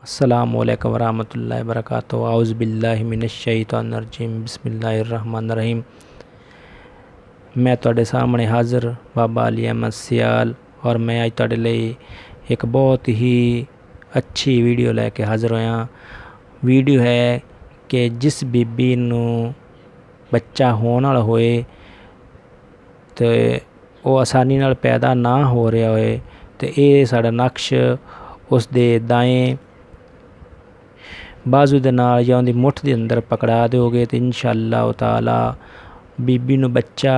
अस्सलामुअलैकुम वरहमतुल्लाहि वबरकातुहू। आऊज़ु बिल्लाहि मिनश्शैतानिर्रजीम। बिस्मिल्लाहिर्रहमानिर्रहीम। मैं तुहाडे सामने हाज़र बाबा अली अहमद सियाल और मैं अज तुहाडे लई एक बहुत ही अच्छी वीडियो लैके हाज़र होया। वीडियो है कि जिस बीबी नूं बच्चा होण वाला होए तो वो आसानी नाल पैदा ना हो रहा होए तो ये साडा नक्श उस दे दाएं बाजू दे नाल जां उहदी मुठ दे अंदर पकड़ा दोगे तो इंशाअल्लाह ताला बीबी नूं बच्चा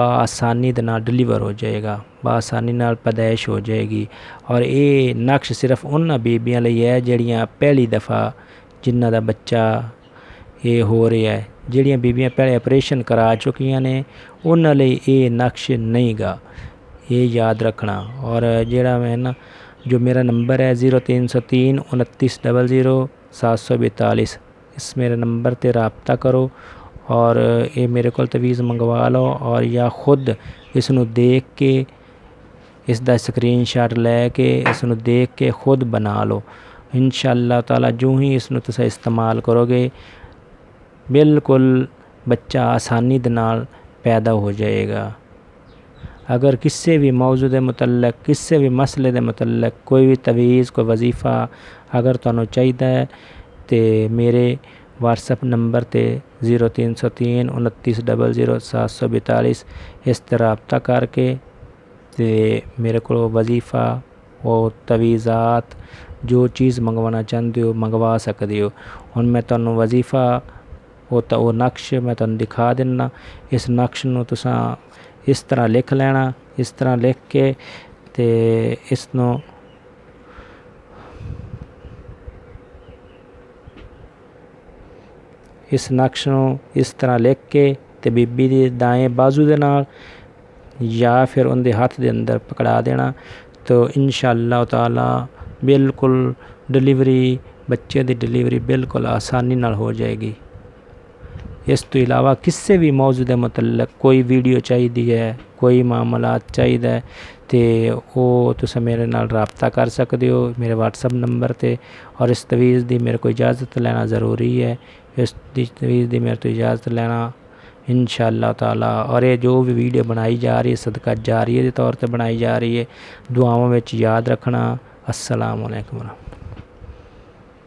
आसानी दे नाल डिलीवर हो जाएगा, आसानी नाल पैदाइश हो जाएगी। और ये नक्श सिर्फ उन्हां बीबियां लई है जिहड़ियां पहली दफ़ा जिन्हां दा बच्चा ये हो रहा है। जिहड़ियां बीबियां पहले ऑपरेशन करा चुकियां ने उन्हां लई ये नक्श नहीं गा, ये याद रखना। और जिहड़ा मैं ना जो मेरा नंबर है 0303 29 00 742, इस मेरे नंबर ते रबता करो और ये मेरे को तवीज़ मंगवा लो और या खुद इसनूं देख के इसका स्क्रीनशॉट लैके इसनूं देख के खुद बना लो। इंशाअल्लाह ताला जो ही इसनूं तुसीं इस्तेमाल करोगे बिल्कुल बच्चा आसानी दे नाल पैदा हो जाएगा। अगर किसी भी मौजू के मुतल्लक किसी भी मसले के मुतल्लक कोई भी तवीज़ कोई वजीफ़ा अगर तुहानूं चाहिदा है तो मेरे व्हाट्सएप नंबर ते 0303 29 00 742 इस पर रबता करके ते मेरे को वजीफ़ा और तवीज़ात जो चीज़ मंगवाना चाहते हो मंगवा सकते हो। हुण मैं तुहानूं वजीफ़ा वो नक्श मैं तुहानूं दिखा दिना। इस नक्श नूं तुसां इस तरह लिख लेना, इस तरह लिख के ते इसनूं इस नक्श नूं इस तरह लिख के ते बीबी दे दाएं बाजू दे नाल या फिर उनके हत्थ दे अंदर पकड़ा देना तो इंशाअल्लाह ताला बिल्कुल डिलीवरी बच्चे की डिलीवरी बिल्कुल आसानी नाल हो जाएगी। इस तो इलावा किसी भी मौजू के मुतल्लक कोई वीडियो चाहिए है कोई मामला चाहिए तो वो तुसीं मेरे नाल रबता कर सकते हो मेरे व्हाट्सएप नंबर ते। और इस तवीज़ की मेरे को इजाज़त लेना ज़रूरी है, इस तवीज़ की मेरे तो इजाज़त लेना इंशाअल्लाह ताला। और ये जो भी वीडियो बनाई जा रही है सदका जारिया के तौर पर बनाई जा रही है, दुआओं में याद रखना। अस्सलाम वालेकुम।